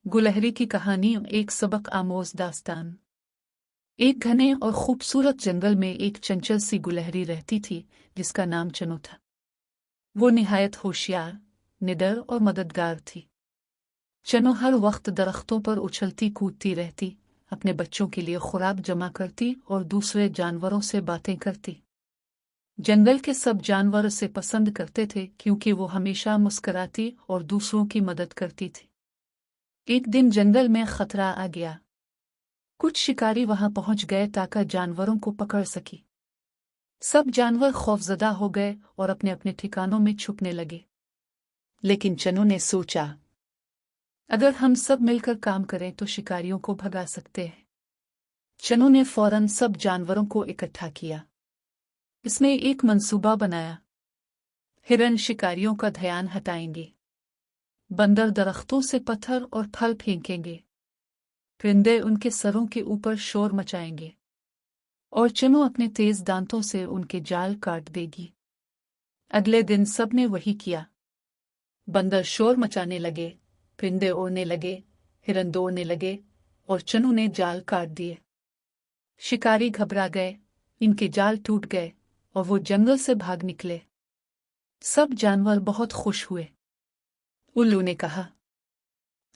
गुलहरी की कहानी एक सबक आमोज दास्तान। एक घने और खूबसूरत जंगल में एक चंचल सी गुलहरी रहती थी जिसका नाम चनो था। वो निहायत होशियार, निडर और मददगार थी। चनो हर वक्त दरख्तों पर उछलती कूदती रहती, अपने बच्चों के लिए खुराक जमा करती और दूसरे जानवरों से बातें करती। जंगल के सब जानवर उसे पसंद करते थे क्योंकि वो हमेशा मुस्कुराती और दूसरों की मदद करती थी। एक दिन जंगल में खतरा आ गया। कुछ शिकारी वहां पहुंच गए ताकि जानवरों को पकड़ सकी। सब जानवर खौफजदा हो गए और अपने अपने ठिकानों में छुपने लगे। लेकिन चनो ने सोचा, अगर हम सब मिलकर काम करें तो शिकारियों को भगा सकते हैं। चनो ने फौरन सब जानवरों को इकट्ठा किया। इसने एक मंसूबा बनाया। हिरन शिकारियों का ध्यान हटाएंगे, बंदर दरख्तों से पत्थर और फल फेंकेंगे, परिंदे उनके सरों के ऊपर शोर मचाएंगे और चनो अपने तेज दांतों से उनके जाल काट देगी। अगले दिन सबने वही किया। बंदर शोर मचाने लगे, परिंदे उड़ने लगे, हिरन दौड़ने लगे और चनो ने जाल काट दिए। शिकारी घबरा गए, इनके जाल टूट गए और वो जंगल से भाग निकले। सब जानवर बहुत खुश हुए। उल्लू ने कहा,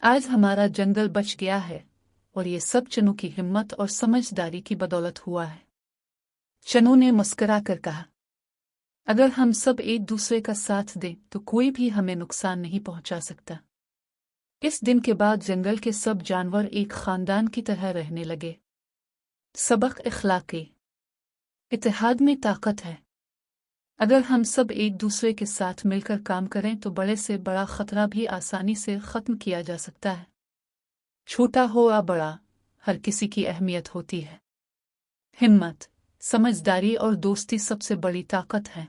आज हमारा जंगल बच गया है और ये सब चनो की हिम्मत और समझदारी की बदौलत हुआ है। चनो ने मुस्कुरा कर कहा, अगर हम सब एक दूसरे का साथ दें तो कोई भी हमें नुकसान नहीं पहुंचा सकता। इस दिन के बाद जंगल के सब जानवर एक खानदान की तरह रहने लगे। सबक इखलाकी, इत्तेहाद में ताकत है। अगर हम सब एक दूसरे के साथ मिलकर काम करें तो बड़े से बड़ा खतरा भी आसानी से खत्म किया जा सकता है। छोटा हो या बड़ा, हर किसी की अहमियत होती है। हिम्मत, समझदारी और दोस्ती सबसे बड़ी ताकत है।